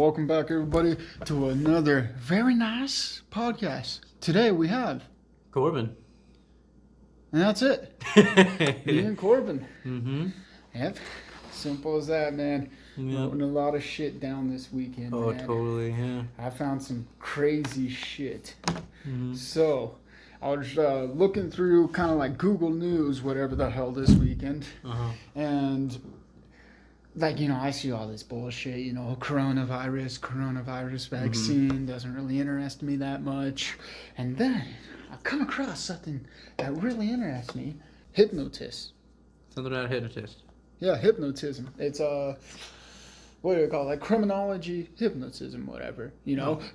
welcome back everybody to another very nice podcast. Today we have Corbin. And that's it. Me and Corbin. Mm-hmm. Yep. Simple as that, man. Yep. Wrote a lot of shit down this weekend, Oh, man. totally, yeah. I found some crazy shit. Mm-hmm. So, I was looking through kind of like Google News, whatever the hell, this weekend. Uh-huh. And, like, I see all this bullshit, coronavirus vaccine doesn't really interest me that much. And then I come across something that really interests me. Hypnosis. Something about a hypnotist. Yeah, hypnotism. It's what do you call it? Like criminology, hypnotism, whatever.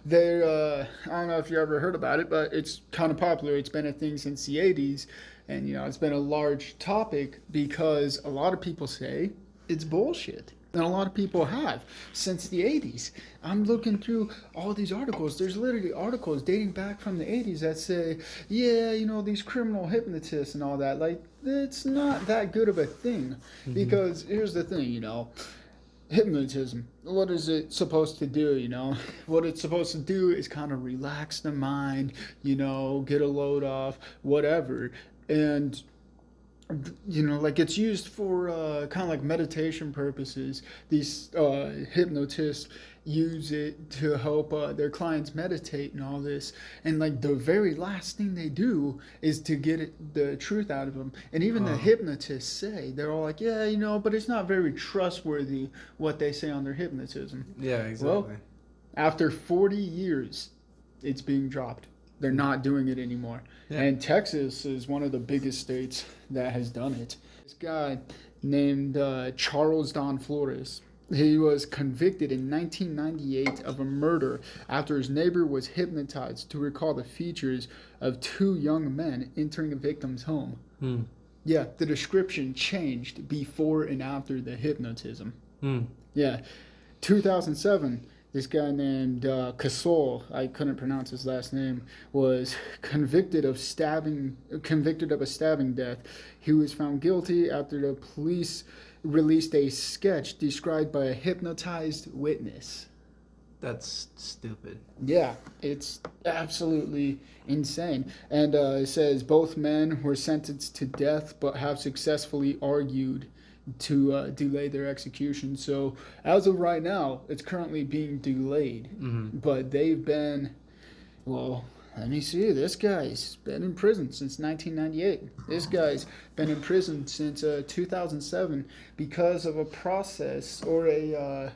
They're I don't know if you ever heard about it, but it's kind of popular. It's been a thing since the 80s, and it's been a large topic because a lot of people say it's bullshit. And a lot of people have since the 80s. I'm looking through all these articles. There's literally articles dating back from the 80s that say, yeah, these criminal hypnotists and all that. Like, it's not that good of a thing. Mm-hmm. Because here's the thing, hypnotism, what is it supposed to do? What it's supposed to do is kind of relax the mind, get a load off, whatever. And like it's used for kind of like meditation purposes. These hypnotists use it to help their clients meditate and all this. And like the very last thing they do is to get the truth out of them. And even the hypnotists say, they're all like, yeah, but it's not very trustworthy what they say on their hypnotism. Yeah, exactly. Well, after 40 years, it's being dropped. They're not doing it anymore. Yeah. And Texas is one of the biggest states that has done it. This guy named Charles Don Flores, he was convicted in 1998 of a murder after his neighbor was hypnotized to recall the features of two young men entering a victim's home. Yeah, the description changed before and after the hypnotism. Yeah, 2007. This guy named Casol, I couldn't pronounce his last name, was convicted of a stabbing death. He was found guilty after the police released a sketch described by a hypnotized witness. That's stupid. Yeah, it's absolutely insane. And it says both men were sentenced to death but have successfully argued to delay their execution. So as of right now, it's currently being delayed. Mm-hmm. But they've been, let me see. This guy's been in prison since 1998. This guy's been in prison since 2007 because of a process or a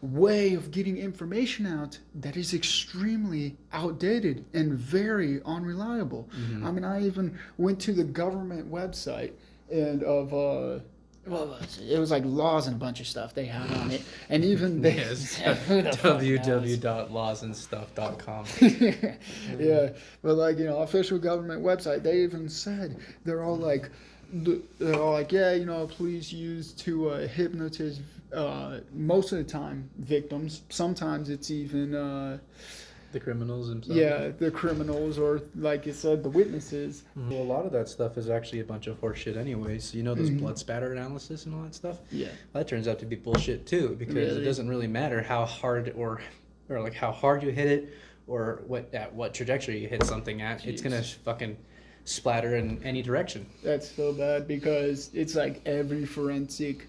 way of getting information out that is extremely outdated and very unreliable. Mm-hmm. I mean, I even went to the government website and it was like laws and a bunch of stuff they had on it. And even they... Yes, www.lawsandstuff.com. Yeah, but like, official government website, they even said, they're all like, yeah, please use to hypnotize, most of the time, victims. Sometimes it's even... the criminals themselves. Yeah, the criminals, or like you said, the witnesses. Well, a lot of that stuff is actually a bunch of horseshit anyways. Those blood spatter analysis and all that stuff? Yeah. That turns out to be bullshit too, because it doesn't really matter how hard or like how hard you hit it or what trajectory you hit something at. Jeez. It's going to fucking splatter in any direction. That's so bad because it's like every forensic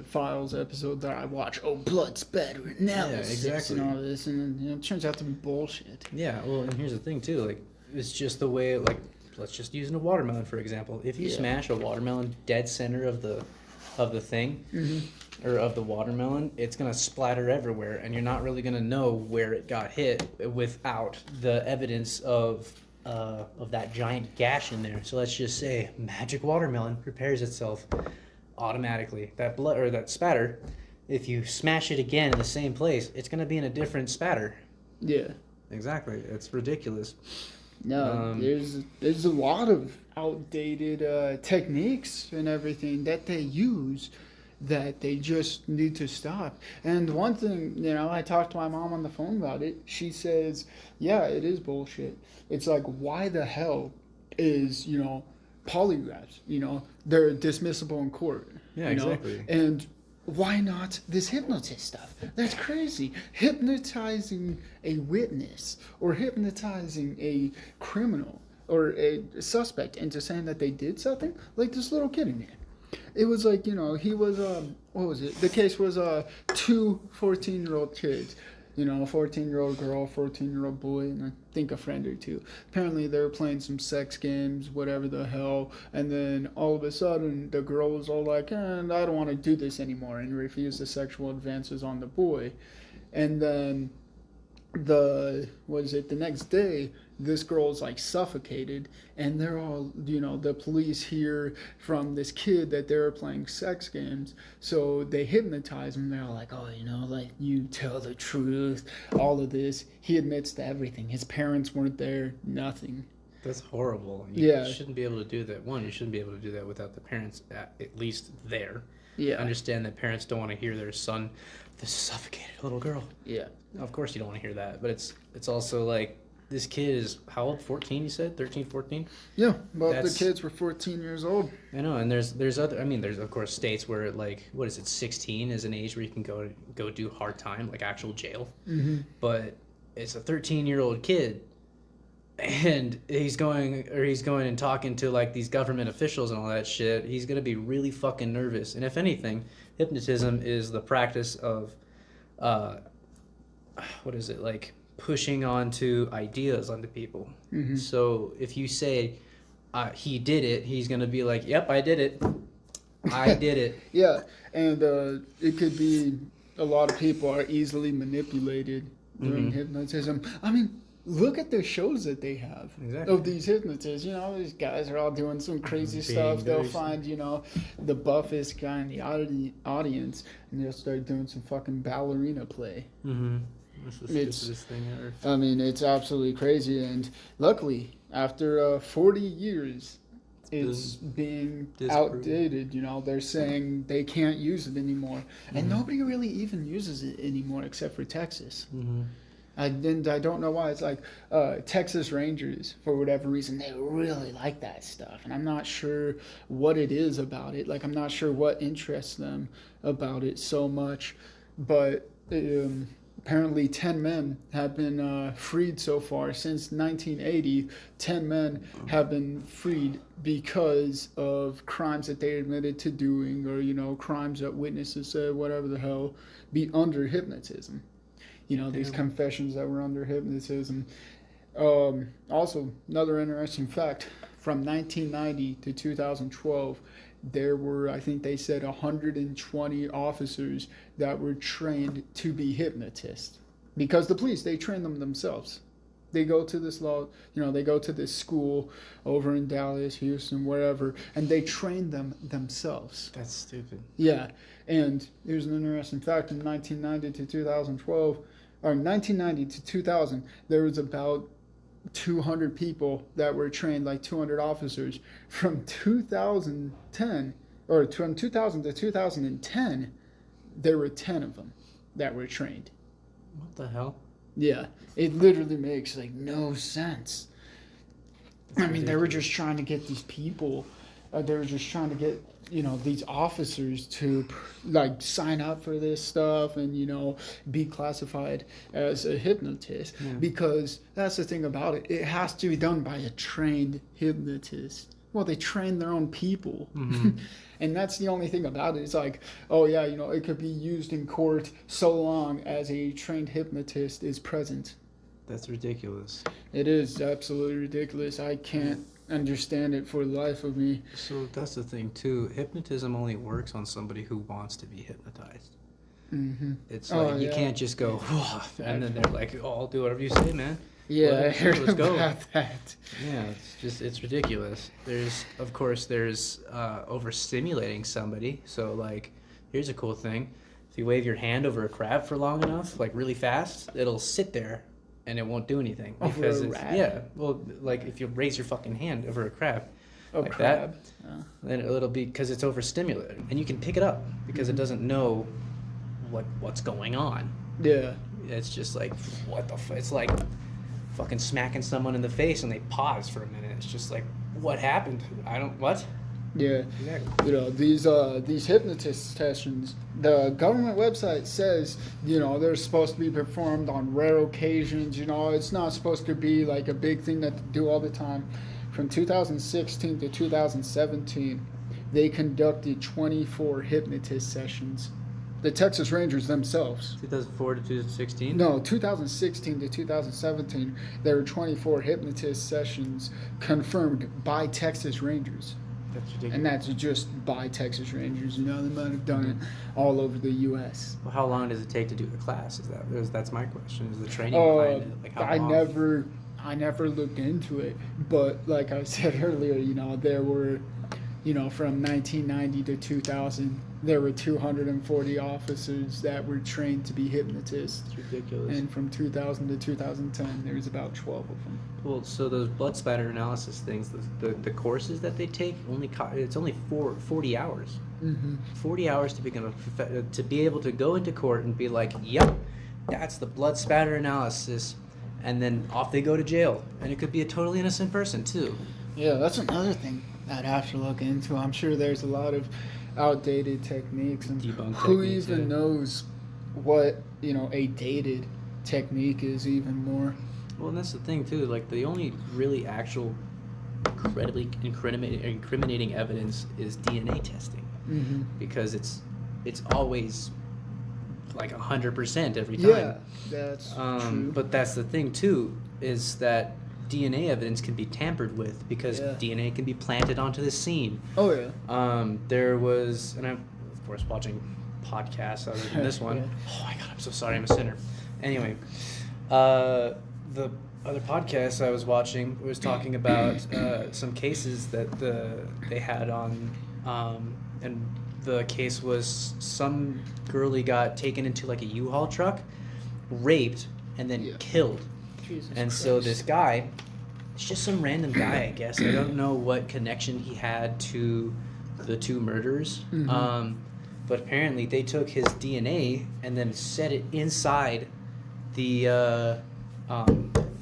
Files episode that I watch. Blood spatter analysis, exactly. And all this, and it turns out to be bullshit. Yeah, well, and here's the thing too. Like, it's just the way. Like, let's just use a watermelon for example. If you smash a watermelon dead center of the thing, or of the watermelon, it's gonna splatter everywhere, and you're not really gonna know where it got hit without the evidence of that giant gash in there. So let's just say magic watermelon repairs itself automatically. That blood or that spatter, if you smash it again in the same place, it's going to be in a different spatter. Yeah, exactly. It's ridiculous. No, there's a lot of outdated techniques and everything that they use that they just need to stop. And one thing, I talked to my mom on the phone about it. She says, yeah, it is bullshit. It's like, why the hell is polygraphs, they're dismissible in court. Yeah, exactly. And why not this hypnotist stuff? That's crazy. Hypnotizing a witness or hypnotizing a criminal or a suspect into saying that they did something, like this little kid in here. It was like, he was, what was it? The case was two 14-year-old kids. A 14-year-old girl, 14-year-old boy, and I think a friend or two. Apparently they were playing some sex games, whatever the hell, and then all of a sudden the girl was all like, I don't want to do this anymore, and refused the sexual advances on the boy. And then the next day, this girl's like suffocated, and they're all, the police hear from this kid that they're playing sex games, so they hypnotize him. They're all like, like, you tell the truth, all of this. He admits to everything. His parents weren't there, nothing. That's horrible. You Yeah. shouldn't be able to do that. One, you shouldn't be able to do that without the parents at least there. Yeah. I understand that parents don't want to hear their son, this suffocated little girl. Yeah. Of course you don't want to hear that, but it's also like, this kid is, how old? 14, you said? 13, 14? Yeah, both the kids were 14 years old. I know, and there's of course states where, like, what is it, 16 is an age where you can go do hard time, like actual jail. Mm-hmm. But it's a 13-year-old kid, and he's going and talking to, like, these government officials and all that shit. He's going to be really fucking nervous. And if anything, hypnotism is the practice of, what is it, like, pushing onto ideas onto people. Mm-hmm. So if you say he did it, he's gonna be like, yep, I did it, I did it. Yeah, and it could be a lot of people are easily manipulated during hypnotism. I mean, look at the shows that they have of these hypnotists. These guys are all doing some crazy stuff. They'll find, the buffest guy in the audience, and they'll start doing some fucking ballerina play. Mm-hmm. That's the stupidest thing ever. I mean, it's absolutely crazy. And luckily, after 40 years, it's being outdated. They're saying they can't use it anymore. Mm-hmm. And nobody really even uses it anymore except for Texas. Mm-hmm. I don't know why. It's like Texas Rangers, for whatever reason, they really like that stuff. And I'm not sure what it is about it. Like, I'm not sure what interests them about it so much. But apparently 10 men have been freed so far. Since 1980, 10 men have been freed because of crimes that they admitted to doing, or, crimes that witnesses said, whatever the hell, be under hypnotism. These confessions that were under hypnotism. Also, another interesting fact, from 1990 to 2012, there were, I think they said, 120 officers that were trained to be hypnotists. Because the police, they train them themselves. They go to this they go to this school over in Dallas, Houston, wherever, and they train them themselves. That's stupid. Yeah, and here's an interesting fact. In 1990 to 2012, or 1990 to 2000, there was about 200 people that were trained, like 200 officers. From 2010 to 2010, there were 10 of them that were trained. What the hell? Yeah, it literally makes like no sense. I mean, they were just trying to get these people. They were just trying to get these officers to like sign up for this stuff and be classified as a hypnotist, because that's the thing about it. It has to be done by a trained hypnotist. Well, they train their own people. Mm-hmm. And that's the only thing about it. It's like, oh yeah, it could be used in court so long as a trained hypnotist is present. That's ridiculous. It is absolutely ridiculous. I can't understand it for the life of me. So that's the thing too. Hypnotism only works on somebody who wants to be hypnotized. Mm-hmm. It's like you can't just go, and then they're like, "Oh, I'll do whatever you say, man." Yeah, I heard about that. Yeah, it's ridiculous. There's overstimulating somebody. So like, here's a cool thing: if you wave your hand over a crab for long enough, like really fast, it'll sit there. And it won't do anything because like if you raise your fucking hand over a crab, that, then it'll be because it's overstimulated, and you can pick it up because it doesn't know what's going on. Yeah, it's just like what the it's like fucking smacking someone in the face and they pause for a minute. It's just like, what happened? Yeah. Exactly. You know, these hypnotist sessions, the government website says, you know, they're supposed to be performed on rare occasions. You know, it's not supposed to be like a big thing that they do all the time. From 2016 to 2017, they conducted 24 hypnotist sessions. The Texas Rangers themselves. 2004 to 2016. No, 2016 to 2017, there were 24 hypnotist sessions confirmed by Texas Rangers. That's ridiculous. And that's just by Texas Rangers. You know, they might have done it all over the U.S. Well, how long does it take to do a class? That's my question. Is the training behind it? Like how long? I never looked into it, but like I said earlier, you know, there were, you know, from 1990 to 2000, there were 240 officers that were trained to be hypnotists. It's ridiculous. And from 2000 to 2010, there was about 12 of them. Well, so those blood spatter analysis things, the courses that they take it's only 40 hours. Mm-hmm. 40 hours to be able to go into court and be like, yep, that's the blood spatter analysis, and then off they go to jail, and it could be a totally innocent person too. Yeah, that's another thing I'd have to look into. I'm sure there's a lot of outdated techniques, and Debunked who techniques, even yeah. knows what, you know, a dated technique is even more. Well, and that's the thing too. Like the only really actual incredibly incriminating evidence is DNA testing, Mm-hmm. because it's always like 100% every time. Yeah, that's true. But that's the thing too, is that DNA evidence can be tampered with because Yeah. DNA can be planted onto the scene. Oh yeah. There was, and I'm of course watching podcasts other than this one. Yeah. Oh my god, I'm so sorry, I'm a sinner. Anyway, the other podcast I was watching was talking about some cases that they had on, and the case was some girlie got taken into like a U-Haul truck, raped, and then Yeah. killed. Jesus And Christ. so this guy, it's just some random guy, I guess. I don't know what connection he had to the two murders. Mhm. But apparently they took his DNA and then set it inside the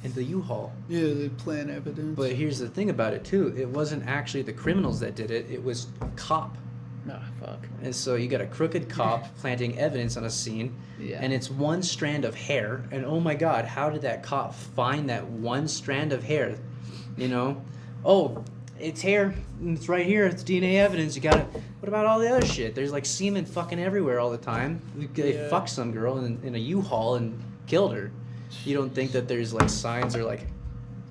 in the U-Haul. Yeah, they plant evidence. But here's the thing about it too. It wasn't actually the criminals that did it. It was a cop. ah, fuck. And so you got a crooked cop planting evidence on a scene, Yeah. and it's one strand of hair. And oh my God, how did that cop find that one strand of hair? You know, oh, it's hair. It's right here. It's DNA evidence. You got it. What about all the other shit? There's like semen fucking everywhere all the time. They Yeah. fucked some girl in a U-Haul and killed her. You don't think that there's like signs or like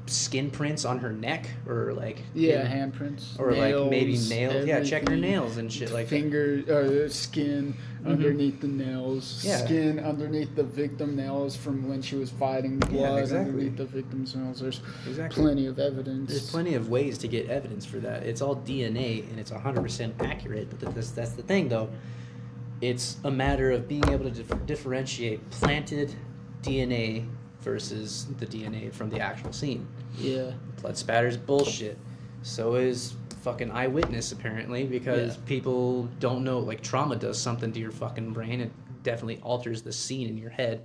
skin prints on her neck or like Yeah, handprints. or like maybe nails. Yeah, check her everything. nails and shit like that. Finger, skin underneath the nails. Yeah. Skin underneath the victim nails from when she was fighting. Blood exactly. underneath the victim's nails. There's Exactly. plenty of evidence. There's plenty of ways to get evidence for that. It's all DNA and it's 100% accurate. But that's the thing, though. It's a matter of being able to differentiate planted DNA versus the DNA from the actual scene. Yeah. Blood spatter's bullshit. So is fucking eyewitness, apparently, because Yeah. people don't know. Like, trauma does something to your fucking brain. It definitely alters the scene in your head.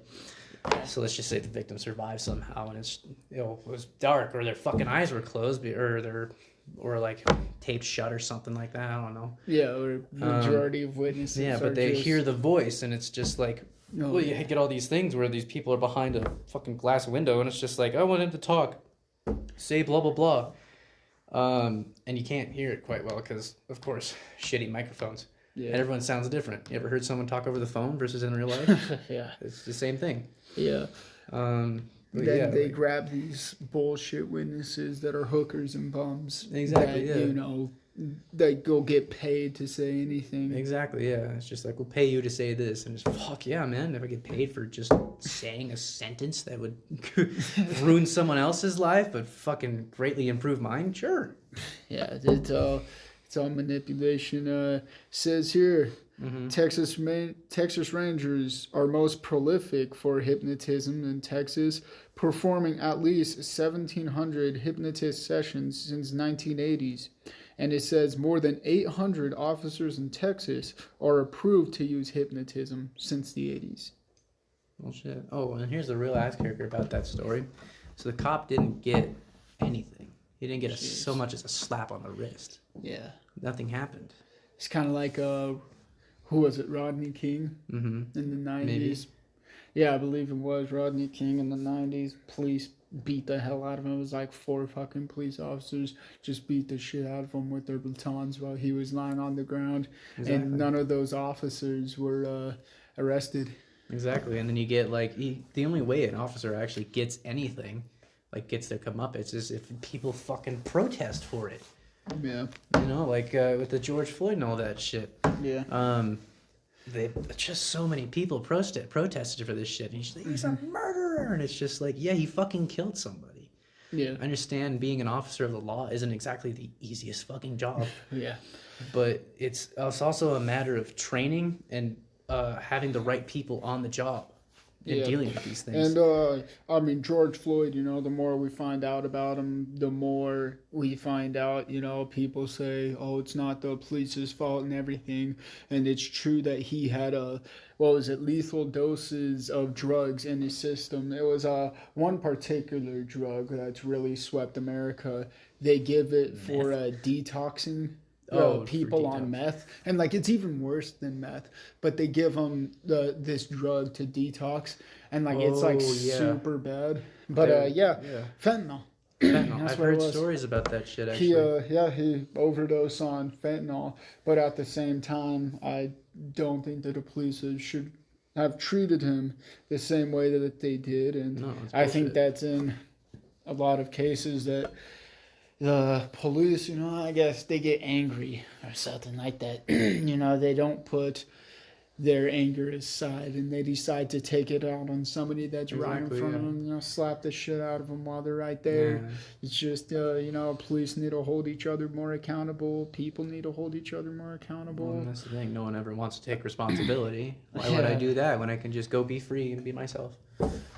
So let's just say the victim survived somehow, and it's, you know, it was dark, or their fucking eyes were closed, or like taped shut or something like that. I don't know. Yeah, or majority of witnesses. Yeah, are but they just, hear the voice, and it's just like, No, well, you get all these things where these people are behind a fucking glass window, and it's just like, I want him to talk, say blah blah blah, and you can't hear it quite well because, of course, shitty microphones. Yeah. And everyone sounds different. You ever heard someone talk over the phone versus in real life? Yeah. It's the same thing. Yeah. But Then yeah, they like- grab these bullshit witnesses that are hookers and bums. Exactly, That, yeah. you know, they go get paid to say anything. Exactly, yeah. It's just like, we'll pay you to say this. And it's, fuck yeah, man. If I get paid for just saying a sentence that would ruin someone else's life but fucking greatly improve mine, sure. Yeah, it's all manipulation. Says here, Texas Rangers are most prolific for hypnotism in Texas, performing at least 1,700 hypnotist sessions since 1980s. And it says more than 800 officers in Texas are approved to use hypnotism since the 80s. Well, shit. Oh, and here's the real ass kicker about that story. So the cop didn't get anything. He didn't get so much as a slap on the wrist. Yeah. nothing happened. It's kind of like who was it? Rodney King in the 90s. Maybe. Yeah, I believe it was Rodney King in the 90s. Police beat the hell out of him. It was like 4 fucking police officers just beat the shit out of him with their batons while he was lying on the ground. Exactly. And none of those officers were arrested. Exactly. And then you get like the only way an officer actually gets anything, like gets their comeuppance, is if people fucking protest for it. Yeah. You know, like with the George Floyd and all that shit. Yeah. They just so many people protested for this shit. And he's a murderer, and it's just like, yeah, he fucking killed somebody. Yeah. I understand being an officer of the law isn't exactly the easiest fucking job. Yeah. But it's also a matter of training and having the right people on the job in dealing with these things. And I mean, George Floyd, you know, the more we find out about him, the more we find out, you know, people say, oh, it's not the police's fault and everything. And it's true that he had lethal doses of drugs in his system. It was one particular drug that's really swept America. They give it for detoxing. People on meth, and like it's even worse than meth, but they give them this drug to detox, and like it's like super bad. But fentanyl. I've heard stories about that shit actually. He overdosed on fentanyl, but at the same time, I don't think that the police should have treated him the same way that they did, and I think that's in a lot of cases that the police, you know, I guess they get angry or something like that. You know, they don't put their anger aside and they decide to take it out on somebody that's right in front of them, you know, slap the shit out of them while they're right there. Yeah. It's just, you know, police need to hold each other more accountable. People need to hold each other more accountable. Well, that's the thing. No one ever wants to take responsibility. Why would I do that when I can just go be free and be myself?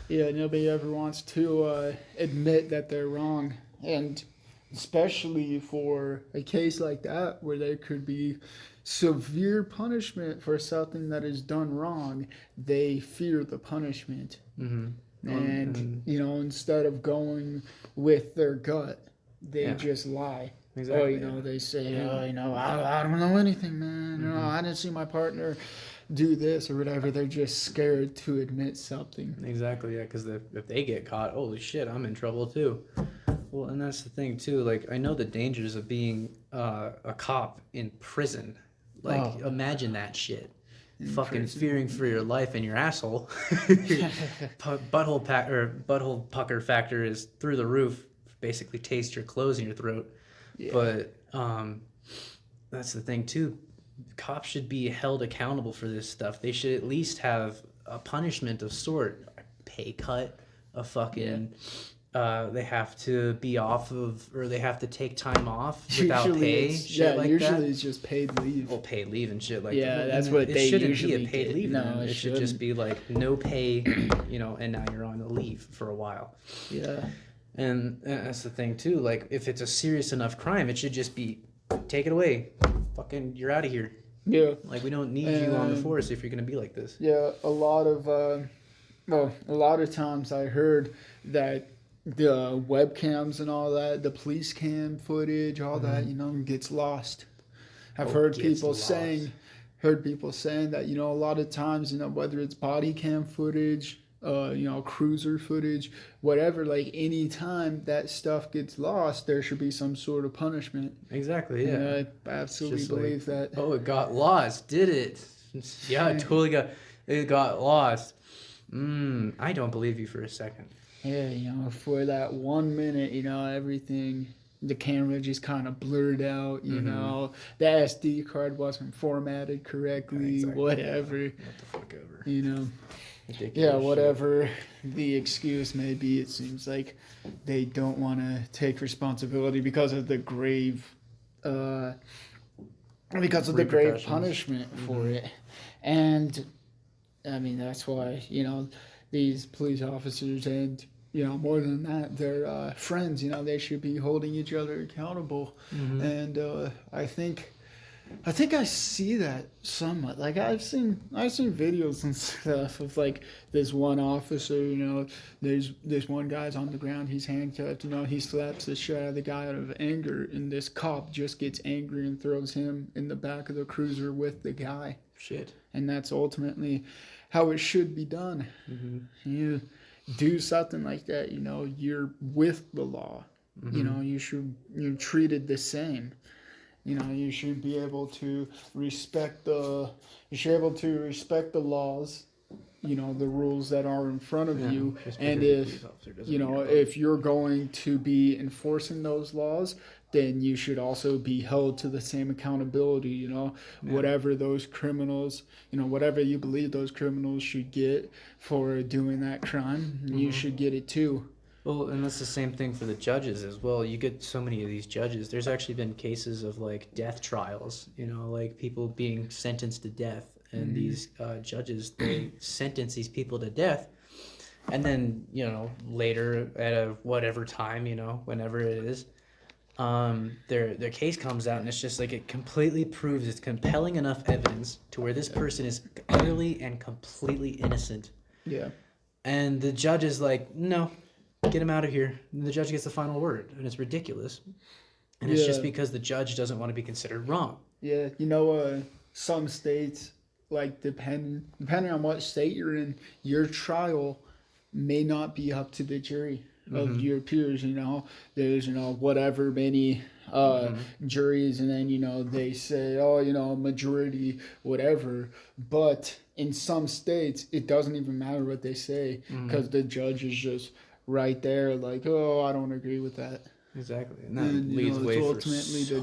Yeah, nobody ever wants to admit that they're wrong. And especially for a case like that where there could be severe punishment for something that is done wrong, they fear the punishment. And you know, instead of going with their gut, they just lie. Exactly. Oh, you know, they say, oh, you know, I don't know anything, man. You know, I didn't see my partner do this or whatever. They're just scared to admit something. Exactly, yeah, because if they get caught, holy shit, I'm in trouble too. Well, and that's the thing too. Like, I know the dangers of being a cop in prison. Like, imagine that shit. Fucking fearing for your life and your asshole. Butthole pucker factor is through the roof. Basically, taste your clothes in your throat. Yeah. But that's the thing too. Cops should be held accountable for this stuff. They should at least have a punishment of sort, a pay cut, a fucking. They have to be off of, or they have to take time off without pay. Usually it's just paid leave. Well, paid leave and shit like that. Yeah, that's what they usually It shouldn't be a paid leave. No, it should just be like no pay, you know, and now you're on the leave for a while. Yeah. And that's the thing too. Like, if it's a serious enough crime, it should just be take it away. Fucking, you're out of here. Yeah. Like, we don't need you on the force if you're gonna be like this. Yeah, a lot of times I heard that the webcams and all that, the police cam footage, all that, you know, gets lost. I've heard people saying that, you know, a lot of times, you know, whether it's body cam footage, you know, cruiser footage, whatever, like any time that stuff gets lost, there should be some sort of punishment. Exactly, yeah. And I absolutely believe that. Oh, it got lost, did it? Yeah, it totally got lost. I don't believe you for a second. Yeah, you know, for that 1 minute, you know, everything, the camera just kind of blurred out, you know, the SD card wasn't formatted correctly, whatever. What the fuck ever. You know. Ridiculous yeah, whatever the excuse may be, it seems like they don't want to take responsibility because of the grave, punishment for it. And, I mean, that's why, you know, these police officers and, you know, more than that, they're friends, you know, they should be holding each other accountable. And I think I think I see that somewhat. Like I've seen videos and stuff of like this one officer. You know, there's this one guy's on the ground. He's handcuffed. You know, he slaps the shit out of the guy out of anger, and this cop just gets angry and throws him in the back of the cruiser with the guy. Shit. And that's ultimately how it should be done. You do something like that, you know, you're with the law. You know, you're treated the same. You know, you should be able to respect the laws, you know, the rules that are in front of you. And if you know, if you're going to be enforcing those laws, then you should also be held to the same accountability, you know, whatever those criminals, you know, whatever you believe those criminals should get for doing that crime, you should get it too. Well, and that's the same thing for the judges as well. You get so many of these judges. There's actually been cases of like death trials, you know, like people being sentenced to death. And these judges, they sentence these people to death. And then, you know, later at a whatever time, you know, whenever it is, their case comes out and it's just like it completely proves it's compelling enough evidence to where this person is utterly and completely innocent. Yeah. And the judge is like, no. Get him out of here. And the judge gets the final word, and it's ridiculous. And it's just because the judge doesn't want to be considered wrong. Yeah, you know, some states, like depending on what state you're in, your trial may not be up to the jury of your peers. You know, there's whatever many juries, and then they say, oh, majority, whatever. But in some states, it doesn't even matter what they say because the judge is just right there, like, oh, I don't agree with that. Exactly, and that leads way ultimately for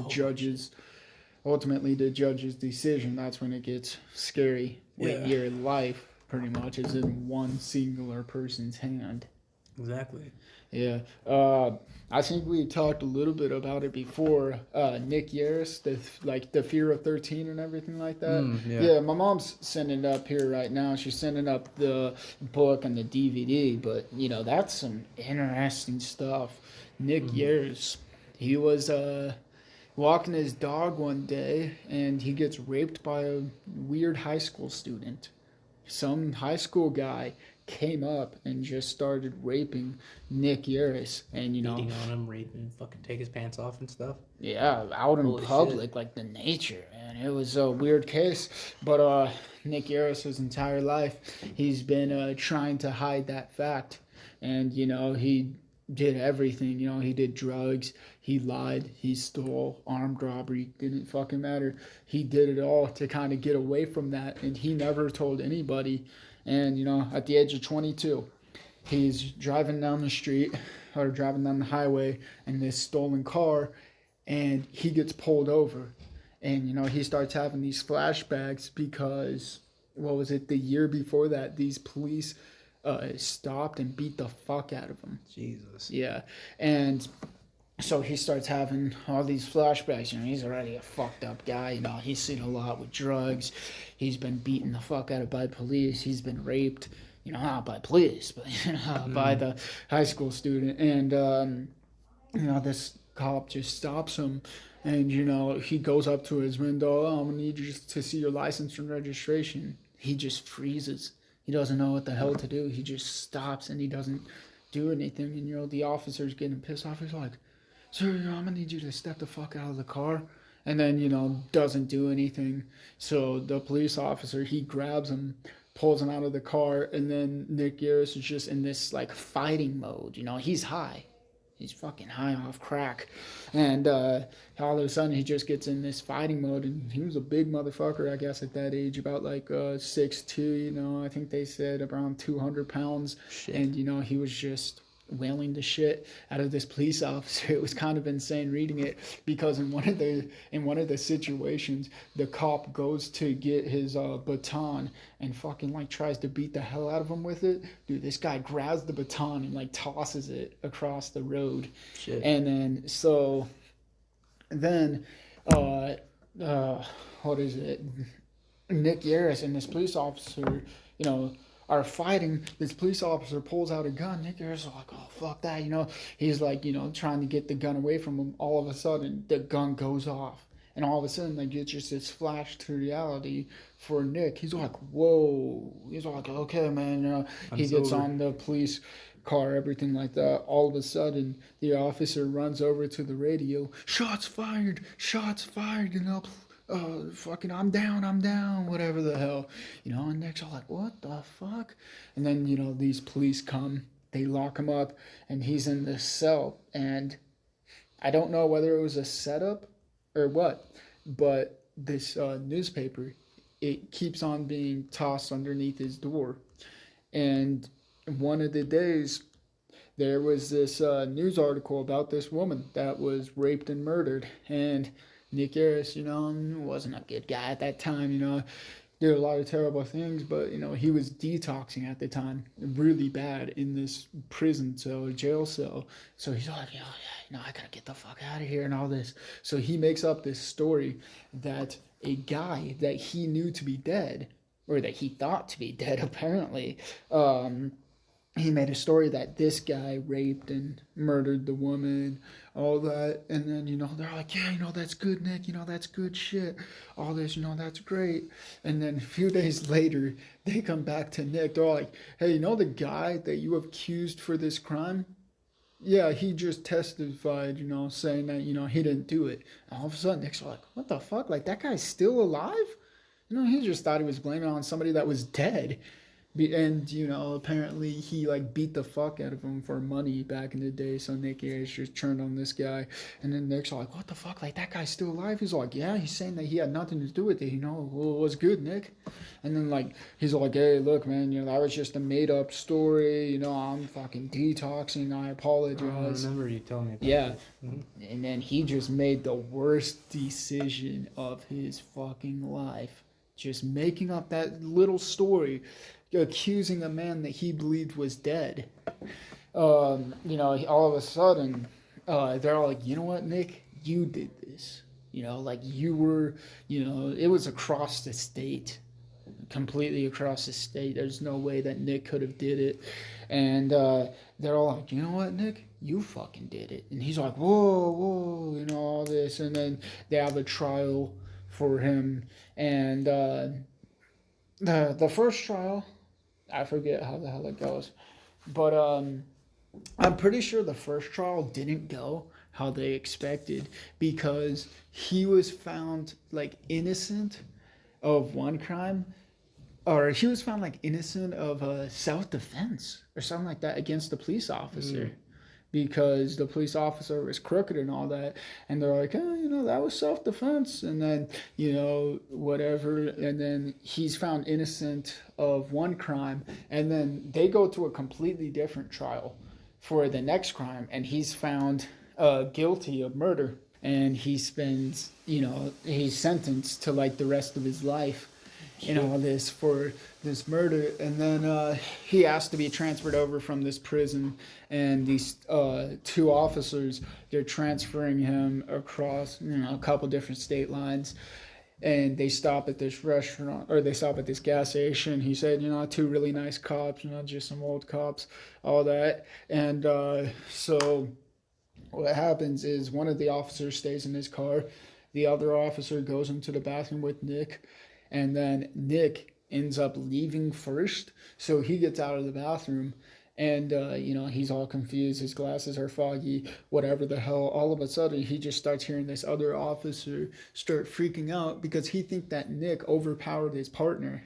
ultimately the judge's decision. That's when it gets scary. When your life pretty much is in one singular person's hand. Exactly. Yeah. I think we talked a little bit about it before. Nick Yarris, the Fear of 13 and everything like that. Yeah, my mom's sending it up here right now. She's sending up the book and the DVD, but that's some interesting stuff. Nick Yarris, he was walking his dog one day and he gets raped by a weird high school student. Some high school guy came up and just started raping Nick Yarris, and beating on him, raping, fucking take his pants off and stuff. Yeah, out in Holy public, shit. like the nature, man. It was a weird case, but Nick Yarris, his entire life, he's been trying to hide that fact, and he did everything. He did drugs, he lied, he stole, armed robbery, didn't fucking matter. He did it all to kind of get away from that, and he never told anybody. And, at the age of 22, he's driving down the street or driving down the highway in this stolen car, and he gets pulled over. And, he starts having these flashbacks because, the year before that, these police stopped and beat the fuck out of him. Jesus. Yeah. And so he starts having all these flashbacks. He's already a fucked up guy. He's seen a lot with drugs. He's been beaten the fuck out of by police. He's been raped, not by police, but by the high school student. And, this cop just stops him. And, he goes up to his window. Oh, I'm going to need you to see your license and registration. He just freezes. He doesn't know what the hell to do. He just stops and he doesn't do anything. And, the officer's getting pissed off. He's like, sir, I'm going to need you to step the fuck out of the car. And then, doesn't do anything. So the police officer, he grabs him, pulls him out of the car, and then Nick Yarris is just in this, fighting mode. He's high. He's fucking high off crack. And all of a sudden, he just gets in this fighting mode. And he was a big motherfucker, I guess, at that age, about 6'2", I think they said around 200 pounds. Shit. And, he was just wailing the shit out of this police officer. It was kind of insane reading it because in one of the situations, the cop goes to get his baton and fucking tries to beat the hell out of him with it. Dude, this guy grabs the baton and tosses it across the road. Shit. And then what is it? Nick Yarris and this police officer, are fighting. This police officer pulls out a gun. Nick Yarris is like, oh, fuck that, He's trying to get the gun away from him. All of a sudden, the gun goes off. And all of a sudden, like, it's just this flash to reality for Nick. He's like, whoa. He's like, okay, man. He gets on the police car, everything like that. All of a sudden, the officer runs over to the radio. Shots fired. Shots fired. Fucking, I'm down, whatever the hell. And Nick's all like, what the fuck? And then, these police come. They lock him up, and he's in this cell. And I don't know whether it was a setup or what, but this newspaper, it keeps on being tossed underneath his door. And one of the days, there was this news article about this woman that was raped and murdered. And Nick Yarris, wasn't a good guy at that time, did a lot of terrible things, but, he was detoxing at the time, really bad in this prison cell, jail cell. So he's like, I gotta get the fuck out of here and all this. So he makes up this story that a guy that he knew to be dead, or that he thought to be dead, apparently, he made a story that this guy raped and murdered the woman, all that. And then, they're like, yeah, that's good, Nick. That's good shit. All this, that's great. And then a few days later, they come back to Nick. They're like, hey, the guy that you accused for this crime? Yeah, he just testified, saying that, he didn't do it. And all of a sudden, Nick's like, what the fuck? Like, that guy's still alive? He just thought he was blaming it on somebody that was dead. And, apparently he, beat the fuck out of him for money back in the day. So Nick Yarris just turned on this guy. And then Nick's like, what the fuck? Like, that guy's still alive? He's like, yeah, he's saying that he had nothing to do with it. Well, it was good, Nick. And then, he's like, hey, look, man, that was just a made-up story. I'm fucking detoxing. I apologize. I remember you telling me about Yeah. that. Mm-hmm. And then he just made the worst decision of his fucking life. Just making up that little story, accusing a man that he believed was dead. All of a sudden, they're like, you know what, Nick? You did this. You were, it was across the state. Completely across the state. There's no way that Nick could have did it. And they're all like, you know what, Nick? You fucking did it. And he's like, whoa, all this. And then they have a trial for him. And the first trial, I forget how the hell it goes, but I'm pretty sure the first trial didn't go how they expected, because he was found innocent of one crime, or he was found innocent of self-defense or something like that against the police officer. Because the police officer was crooked and all that. And they're like, that was self-defense. And then, whatever. And then he's found innocent of one crime. And then they go to a completely different trial for the next crime. And he's found guilty of murder. And he spends, he's sentenced to the rest of his life and all this for this murder. And then he has to be transferred over from this prison, and these two officers, they're transferring him across a couple different state lines. And they stop at this restaurant, or they stop at this gas station. He said, two really nice cops, just some old cops, all that. And so what happens is one of the officers stays in his car. The other officer goes into the bathroom with Nick. And then Nick ends up leaving first. So he gets out of the bathroom, and, he's all confused. His glasses are foggy, whatever the hell. All of a sudden, he just starts hearing this other officer start freaking out because he thinks that Nick overpowered his partner.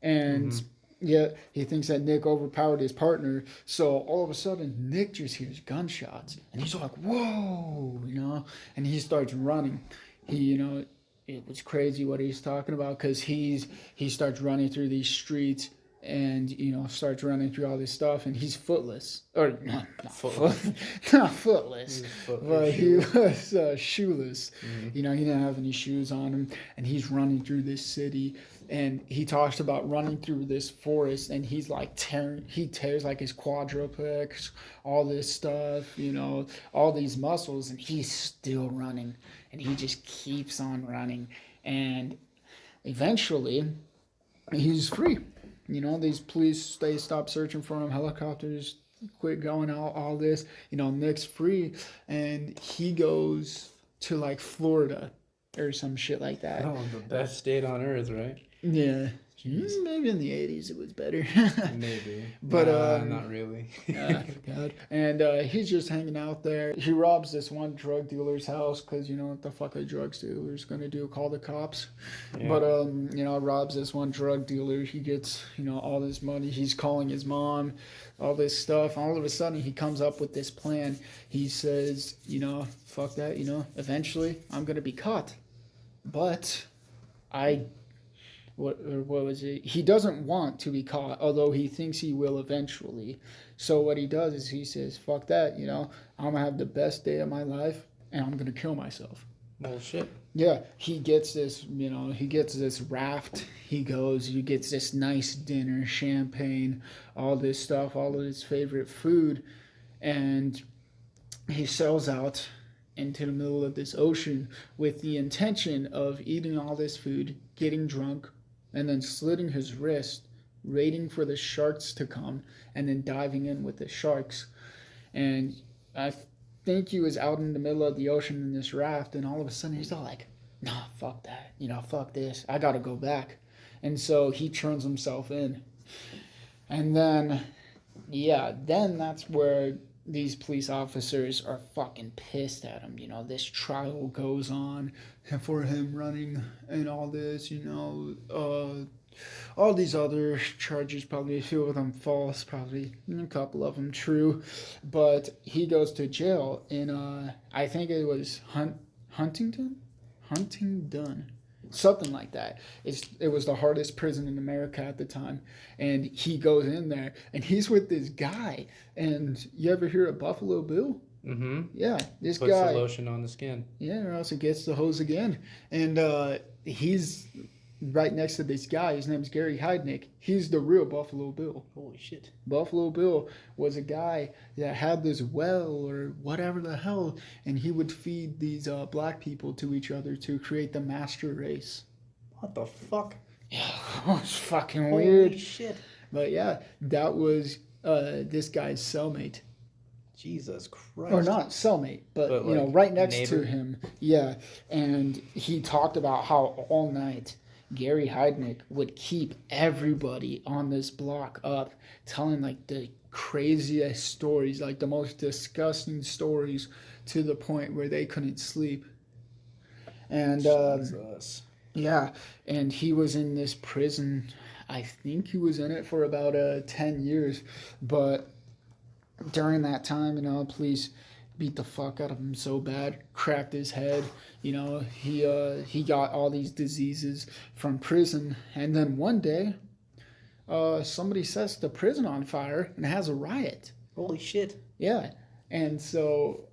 And, yeah, he thinks that Nick overpowered his partner. So all of a sudden, Nick just hears gunshots. And he's like, whoa, and he starts running. It was crazy what he's talking about, because he starts running through these streets and starts running through all this stuff, and he's footless, or not footless, but he was shoeless. He didn't have any shoes on him, and he's running through this city. And he talks about running through this forest, and he's he tears his quadriplex, all this stuff, all these muscles, and he's still running, and he just keeps on running. And eventually he's free. These police, they stop searching for him, helicopters quit going out, all this, Nick's free, and he goes to Florida. or some shit like that. Oh, the best state on earth, right? Yeah. Jeez. Maybe in the 80s it was better. Maybe. But, not really. God. And he's just hanging out there. He robs this one drug dealer's house because, you know, what the fuck a drug dealer's going to do? Call the cops. Yeah. But, you know, robs this one drug dealer. He gets, you know, all this money. He's calling his mom, all this stuff. All of a sudden, he comes up with this plan. He says, you know, fuck that, you know, eventually I'm going to be caught. But what was it? He doesn't want to be caught, although he thinks he will eventually. So what he does is he says, fuck that, you know, I'm going to have the best day of my life, and I'm going to kill myself. Well, shit. Yeah, he gets this, you know, he gets this raft. He gets this nice dinner, champagne, all this stuff, all of his favorite food, and he sails out into the middle of this ocean with the intention of eating all this food, getting drunk, and then slitting his wrist, waiting for the sharks to come, and then diving in with the sharks. And I think he was out in the middle of the ocean in this raft, and all of a sudden he's all like, nah, fuck that. You know, fuck this. I gotta go back. And so he turns himself in. And then, yeah, then that's where these police officers are fucking pissed at him. You know, this trial goes on for him running and all this, you know, all these other charges, probably a few of them false, probably a couple of them true, but he goes to jail in, I think it was Huntingdon, something like that. It was the hardest prison in America at the time, and he goes in there, and he's with this guy. And you ever hear of Buffalo Bill? Mm-hmm. Yeah, this Puts guy. the lotion on the skin. Yeah, or else it gets the hose again. And he's right next to this guy. His name's Gary Heidnick. He's the real Buffalo Bill. Holy shit. Buffalo Bill was a guy that had this well or whatever the hell, and he would feed these black people to each other to create the master race. What the fuck? Yeah, it was fucking Holy weird. shit. But yeah, that was this guy's cellmate. Jesus Christ. Or not cellmate, but you know, like, right next neighbor? to him. Yeah, and he talked about how all night Gary Heidnick would keep everybody on this block up, telling like the craziest stories, like the most disgusting stories, to the point where they couldn't sleep. And Jesus. yeah, and he was in this prison. I think he was in it for about 10 years, but during that time, you know, police beat the fuck out of him so bad, cracked his head. You know, he got all these diseases from prison, and then one day, somebody sets the prison on fire and has a riot. Holy shit. Yeah, and so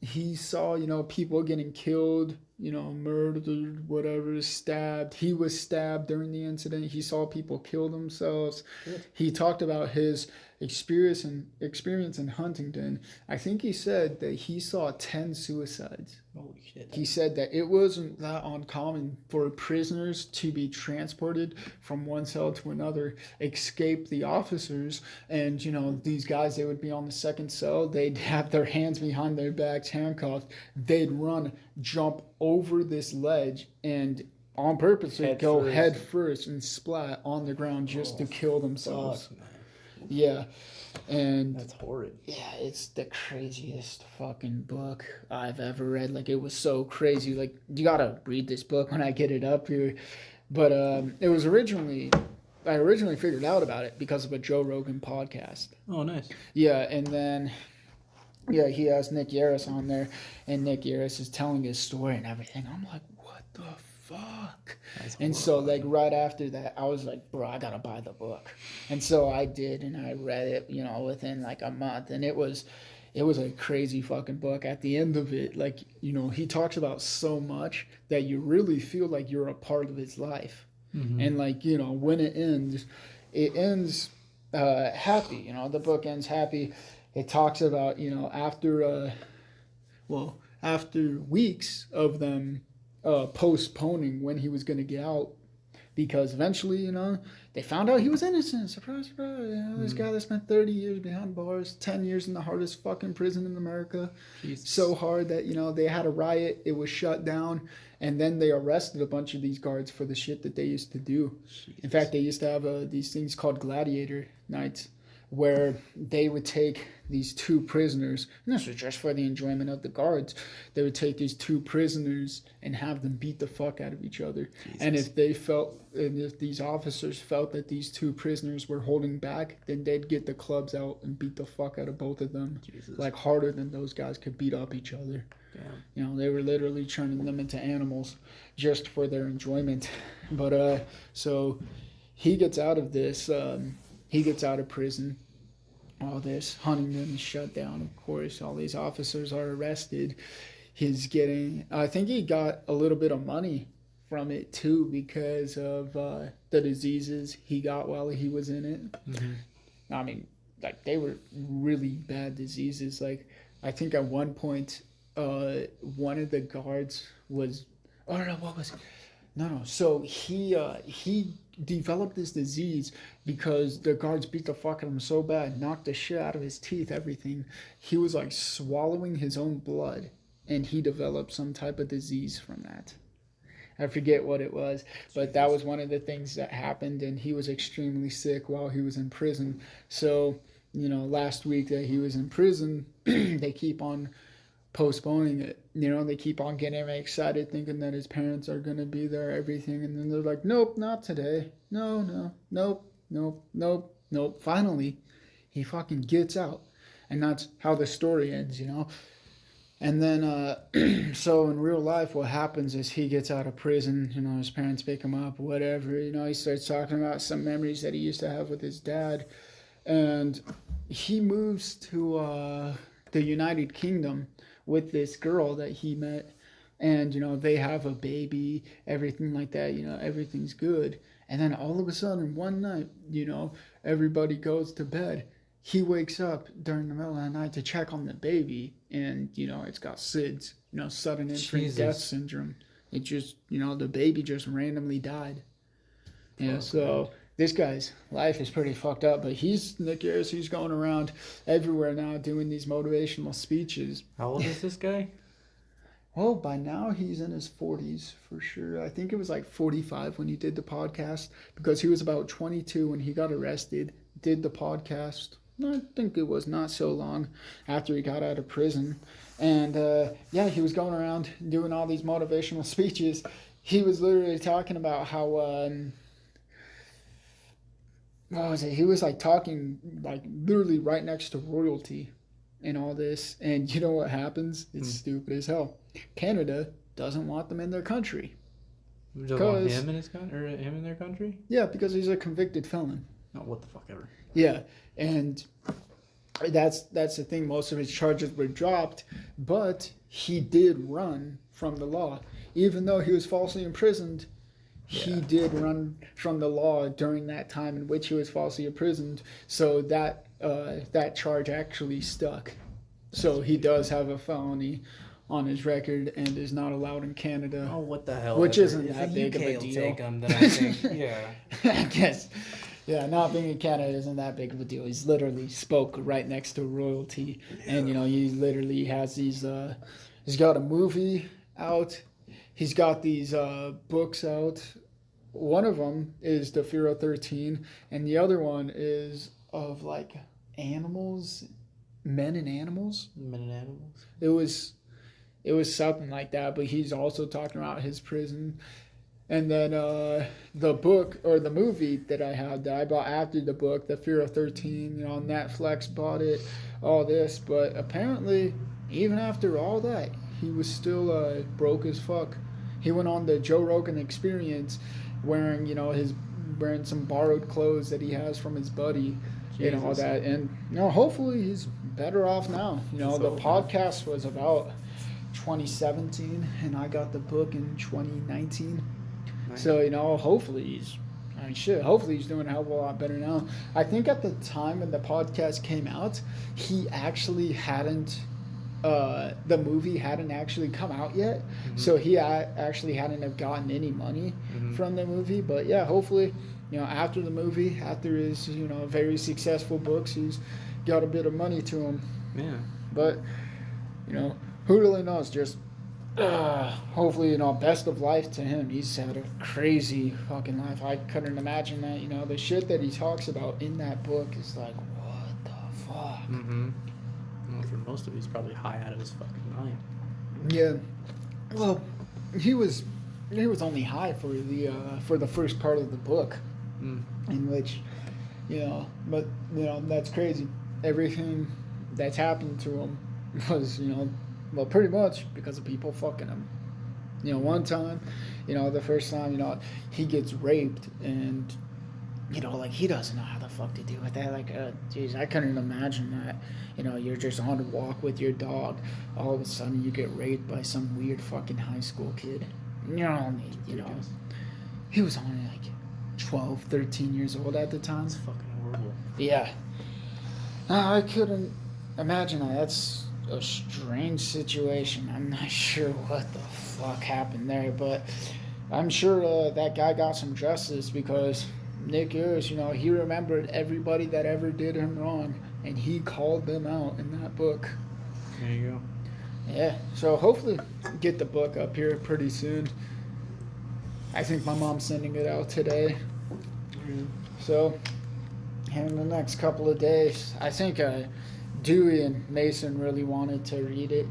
he saw, you know, people getting killed, you know, murdered, whatever, stabbed. He was stabbed during the incident. He saw people kill themselves. Good. He talked about his experience in Huntington. I think he said that he saw 10 suicides. Holy shit. He said that it wasn't that uncommon for prisoners to be transported from one cell to another, escape the officers, and, you know, these guys, they would be on the second cell, they'd have their hands behind their backs, handcuffed, they'd run, jump over this ledge, and on purpose they'd go head first and splat on the ground just to kill themselves. Fuck, man. Yeah. And That's horrid. yeah, it's the craziest fucking book I've ever read. Like, it was so crazy. Like, you gotta read this book when I get it up here. But it was I originally figured out about it because of a Joe Rogan podcast. Oh, nice. Yeah, and then yeah, he has Nick Yarris on there, and Nick Yarris is telling his story and everything. I'm like, what the fuck? And so, like, right after that, I was like, bro, I gotta buy the book. And so I did, and I read it, you know, within like a month, and it was a crazy fucking book. At the end of it, like, you know, he talks about so much that you really feel like you're a part of his life. Mm-hmm. And, like, you know, when it ends happy. You know, the book ends happy. It talks about, you know, after weeks of them postponing when he was going to get out, because eventually, you know, they found out he was innocent. Surprise, surprise. You know, this guy that spent 30 years behind bars, 10 years in the hardest fucking prison in America. Jesus. So hard that, you know, they had a riot, it was shut down, and then they arrested a bunch of these guards for the shit that they used to do. Jesus. In fact, they used to have these things called gladiator nights, where they would take these two prisoners, and this was just for the enjoyment of the guards. They would take these two prisoners and have them beat the fuck out of each other. Jesus. And if these officers felt that these two prisoners were holding back, then they'd get the clubs out and beat the fuck out of both of them. Jesus. Like harder than those guys could beat up each other. Damn. You know, they were literally turning them into animals just for their enjoyment. But so he gets out of this. He gets out of prison. All this Huntington is shut down, of course. All these officers are arrested. I think he got a little bit of money from it too because of the diseases he got while he was in it. Mm-hmm. I mean, like they were really bad diseases. Like I think at one point, one of the guards was, oh no, what was it? No. So he developed this disease because the guards beat the fuck out of him so bad, knocked the shit out of his teeth, everything. He was like swallowing his own blood, and he developed some type of disease from that. I forget what it was, but that was one of the things that happened, and he was extremely sick while he was in prison. So, you know, last week that he was in prison, they keep on postponing it. You know, they keep on getting him excited, thinking that his parents are going to be there, everything. And then they're like, nope, not today. Nope. Finally, he fucking gets out. And that's how the story ends, you know. And then, so in real life, what happens is he gets out of prison, you know, his parents pick him up, whatever. You know, he starts talking about some memories that he used to have with his dad. And he moves to the United Kingdom with this girl that he met, and you know they have a baby, everything like that, you know, everything's good. And then all of a sudden one night, you know, everybody goes to bed. He wakes up during the middle of the night to check on the baby, and you know it's got SIDS, you know, sudden infant death syndrome. It just, you know, the baby just randomly died. Yeah, so this guy's life is pretty fucked up, but he's Nick Yarris. He's going around everywhere now doing these motivational speeches. How old is this guy? Well, by now he's in his 40s for sure. I think it was like 45 when he did the podcast, because he was about 22 when he got arrested, did the podcast. I think it was not so long after he got out of prison. And yeah, he was going around doing all these motivational speeches. He was literally talking about how... what was it? He was like talking like literally right next to royalty and all this. And you know what happens? It's stupid as hell. Canada doesn't want them in their country. Doesn't want him in his or him in their country? Yeah, because he's a convicted felon. Oh, what the fuck ever. Yeah, and that's the thing. Most of his charges were dropped, but he did run from the law, even though he was falsely imprisoned. He did run from the law during that time in which he was falsely imprisoned, so that that charge actually stuck. So he does have a felony on his record and is not allowed in Canada. Oh, what the hell? Which isn't that big of a deal. Take him, then I think, yeah. I guess. Yeah, not being in Canada isn't that big of a deal. He's literally spoke right next to royalty, and you know he literally has these. He's got a movie out. He's got these books out. One of them is The Fear of 13, and the other one is of like animals, men and animals. Men and animals. It was something like that, but he's also talking about his prison. And then the book or the movie that I had that I bought after the book, The Fear of 13, you know, Netflix bought it, all this, but apparently even after all that, he was still broke as fuck. He went on the Joe Rogan Experience wearing, you know, wearing some borrowed clothes that he has from his buddy, Jesus. And all that. And, you know, hopefully he's better off now. You know, the podcast was about 2017, and I got the book in 2019. Nice. So, you know, hopefully he's doing a hell of a lot better now. I think at the time when the podcast came out, he actually hadn't the movie hadn't actually come out yet, so he actually hadn't have gotten any money from the movie. But yeah, hopefully, after the movie, after his very successful books, he's got a bit of money to him. Yeah. But who really knows? Just hopefully, best of life to him. He's had a crazy fucking life. I couldn't imagine that. The shit that he talks about in that book is like, what the fuck? Well, for most of it, he's probably high out of his fucking mind. Yeah. Well, he was only high for the first part of the book, in which, but that's crazy. Everything that's happened to him was, well, pretty much because of people fucking him. One time, the first time, he gets raped and, like he doesn't know how the fuck to deal with that. Like, geez, I couldn't imagine that. You're just on a walk with your dog. All of a sudden you get raped by some weird fucking high school kid. He was only like 12, 13 years old at the time. It's fucking horrible. Yeah. I couldn't imagine that. That's a strange situation. I'm not sure what the fuck happened there, but I'm sure that guy got some justice because Nick Yarris, he remembered everybody that ever did him wrong, and he called them out in that book. There you go. Yeah, so hopefully get the book up here pretty soon. I think my mom's sending it out today. So, in the next couple of days, I think Dewey and Mason really wanted to read it.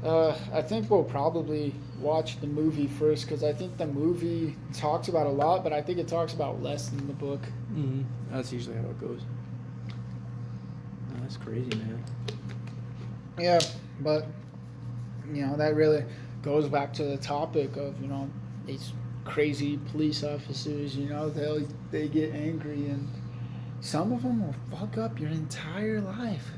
I think we'll probably watch the movie first because I think the movie talks about a lot, but I think it talks about less than the book. That's usually how it goes. That's crazy, man. Yeah, but that really goes back to the topic of these crazy police officers. They get angry and some of them will fuck up your entire life.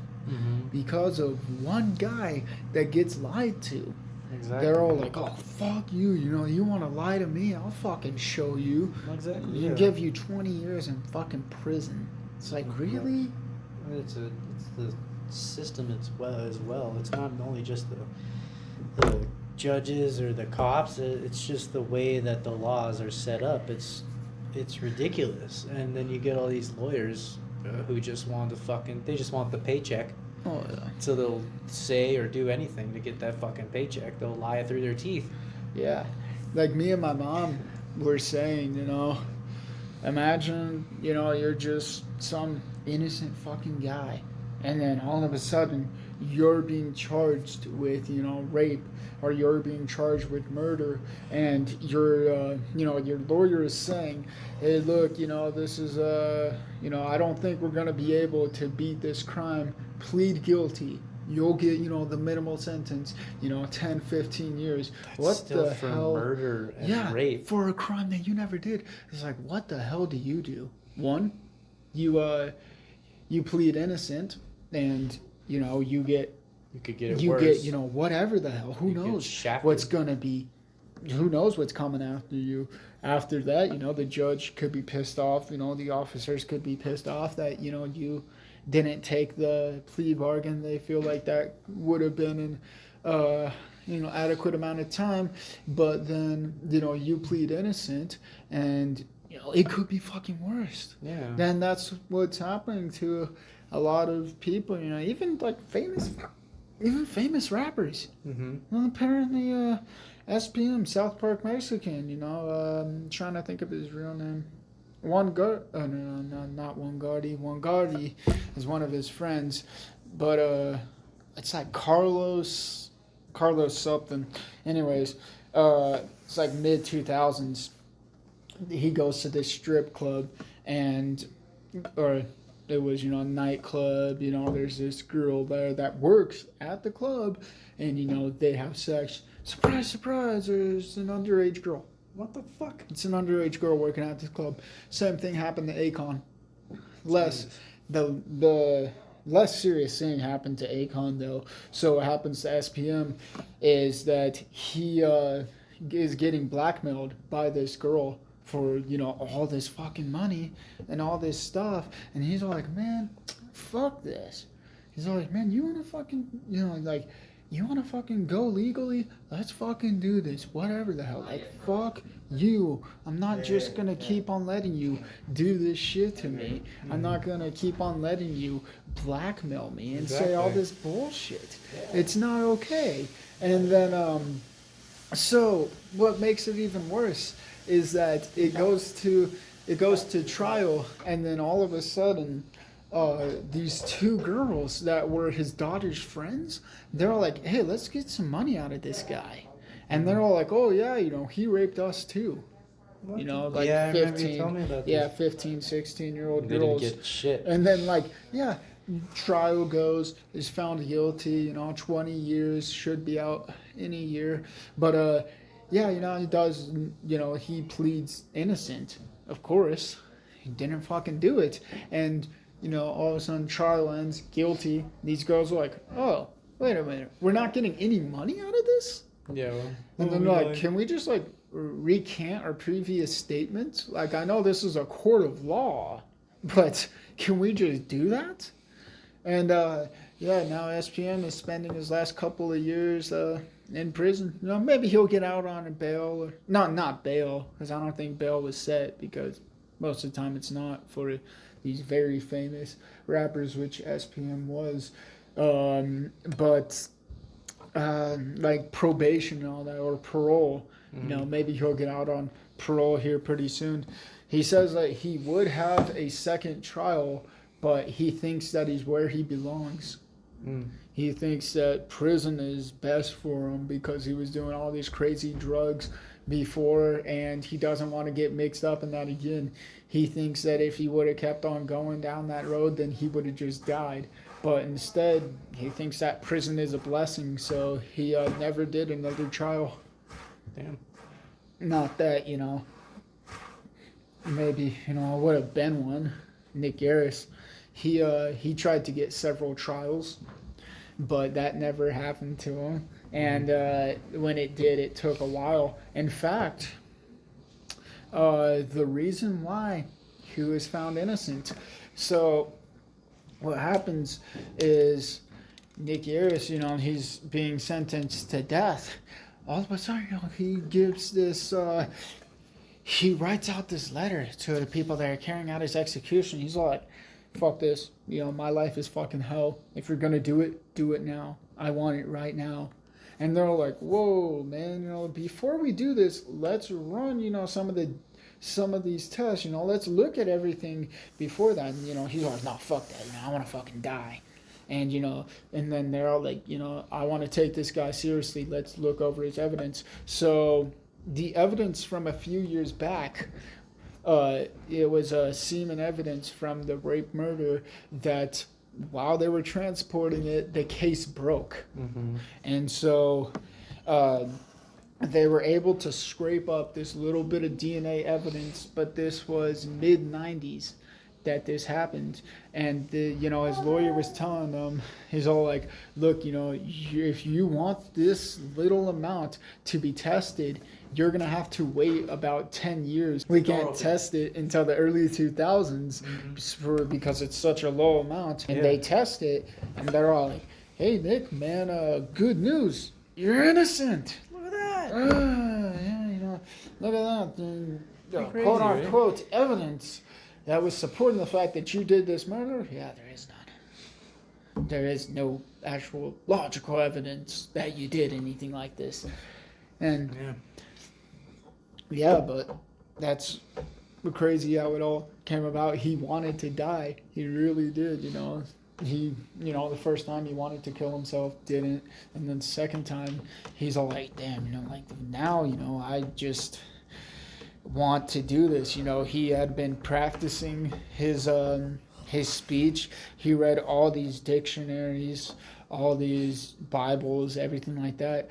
Because of one guy that gets lied to. Exactly. They're all like, oh, fuck you. You want to lie to me? I'll fucking show you. Exactly. You give you 20 years in fucking prison. It's like, really? It's the system as well. It's not only just the judges or the cops. It's just the way that the laws are set up. It's ridiculous. And then you get all these lawyers who just want they just want the paycheck. Oh, yeah. So they'll say or do anything to get that fucking paycheck. They'll lie through their teeth. Yeah. Like me and my mom were saying, imagine, you're just some innocent fucking guy. And then all of a sudden, you're being charged with, rape, or you're being charged with murder, and your lawyer is saying, hey, look, this is, I don't think we're going to be able to beat this crime. Plead guilty. You'll get, the minimal sentence, 10, 15 years. That's what still the for hell? Murder and rape. For a crime that you never did. It's like, what the hell do you do? One, you plead innocent, and you could get it worse. You get whatever the hell. Who knows what's gonna be? Who knows what's coming after you? After that, the judge could be pissed off. The officers could be pissed off that you didn't take the plea bargain. They feel like that would have been an adequate amount of time, but then you plead innocent, and it could be fucking worse. Yeah. Then that's what's happening to a lot of people. Even like famous rappers. Well, apparently, SPM, South Park Mexican. Trying to think of his real name. Not Wangardi. Wangardi is one of his friends, but it's like Carlos something. Anyways, it's like mid 2000s. He goes to this strip club, or it was a nightclub. There's this girl there that works at the club, and they have sex. Surprise, surprise! There's an underage girl. What the fuck? It's an underage girl working at this club. Same thing happened to Akon. The less serious thing happened to Akon though. So what happens to SPM is that he is getting blackmailed by this girl for all this fucking money and all this stuff, and he's all like, man, fuck this. He's like, man, you want to fucking, like, you want to fucking go legally? Let's fucking do this. Whatever the hell. Like, fuck you. I'm not just going to keep on letting you do this shit to me. I'm not going to keep on letting you blackmail me and say all this bullshit. It's not okay. And then, so what makes it even worse is that it goes to trial, and then all of a sudden, these two girls that were his daughter's friends, they're all like, hey, let's get some money out of this guy. And they're all like, oh yeah, he raped us too. What? Like yeah, 15, I remember you told me about this. 15, 16-year-old They girls. didn't get shit. And then trial goes, is found guilty, 20 years, should be out in a year. But he does, he pleads innocent, of course. He didn't fucking do it. And all of a sudden trial ends, guilty. These girls are like, oh, wait a minute, we're not getting any money out of this? Yeah, well. And then they're like, can we just recant our previous statements? Like, I know this is a court of law, but can we just do that? And now SPM is spending his last couple of years in prison. Maybe he'll get out on a bail, or not bail, because I don't think bail was set, because most of the time it's not for these very famous rappers, which SPM was. But like probation and all that, or parole, maybe he'll get out on parole here pretty soon. He says that he would have a second trial, but he thinks that he's where he belongs. He thinks that prison is best for him because he was doing all these crazy drugs before, and he doesn't want to get mixed up in that again. He thinks that if he would have kept on going down that road, then he would have just died. But instead, he thinks that prison is a blessing, so he never did another trial. Damn. Not that, maybe, it would have been one. Nick Yarris, he tried to get several trials, but that never happened to him. And when it did, it took a while. In fact, the reason why he was found innocent. So what happens is Nick Yarris, he's being sentenced to death. All of a sudden, he gives this, he writes out this letter to the people that are carrying out his execution. He's like, fuck this. My life is fucking hell. If you're going to do it now. I want it right now. And they're like, whoa, man, before we do this, let's run, some of these tests, let's look at everything before that. And, he's like, no, fuck that. I want to fucking die. And, and then they're all like, I want to take this guy seriously. Let's look over his evidence. So the evidence from a few years back, it was semen evidence from the rape murder that while they were transporting it, the case broke. And so they were able to scrape up this little bit of DNA evidence, but this was mid-90s that this happened. And his lawyer was telling them, he's all like, look, if you want this little amount to be tested, you're going to have to wait about 10 years. We can't test it until the early 2000s because it's such a low amount. And they test it, and they're all like, hey, Nick, man, good news. You're innocent. Look at that. Look at that. Quote unquote evidence that was supporting the fact that you did this murder. Yeah, there is none. There is no actual logical evidence that you did anything like this. And but that's crazy how it all came about. He wanted to die. He really did, He, the first time he wanted to kill himself, didn't. And then the second time, he's all like, damn, now, I just want to do this. He had been practicing his speech. He read all these dictionaries, all these Bibles, everything like that.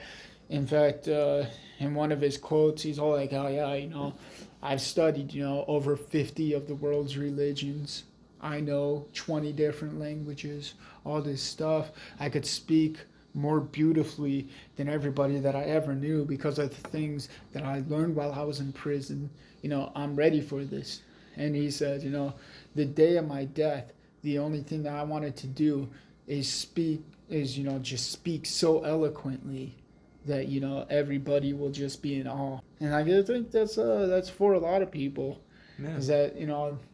In fact, in one of his quotes, he's all like, oh yeah, I've studied, over 50 of the world's religions. I know 20 different languages, all this stuff. I could speak more beautifully than everybody that I ever knew because of the things that I learned while I was in prison. I'm ready for this. And he said, the day of my death, the only thing that I wanted to do just speak so eloquently that everybody will just be in awe. And I think that's for a lot of people, is that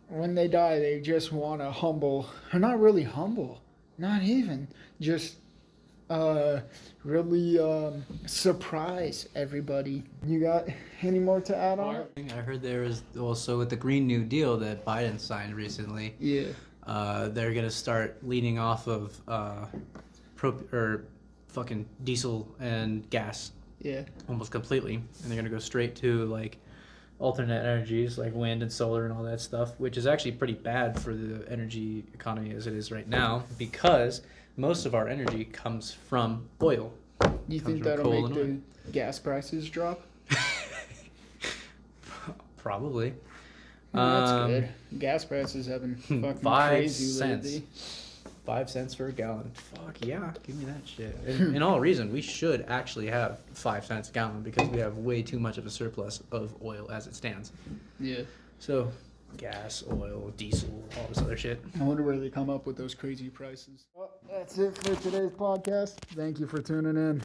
when they die they just want to humble, or not really humble, not even just really surprise everybody. You got any more to add on? I heard there was also with the Green New Deal that Biden signed recently. Yeah. They're gonna start leaning off of fucking diesel and gas. Yeah. Almost completely, and they're gonna go straight to like alternate energies like wind and solar and all that stuff, which is actually pretty bad for the energy economy as it is right now, because most of our energy comes from oil. You think that'll make the gas prices drop? Probably. That's good. Gas prices have been fucking 5 crazy cents. lately. 5 cents for a gallon. Fuck yeah, give me that shit. In all reason, we should actually have 5 cents a gallon because we have way too much of a surplus of oil as it stands. Yeah. So, gas, oil, diesel, all this other shit. I wonder where they come up with those crazy prices. Well, that's it for today's podcast. Thank you for tuning in.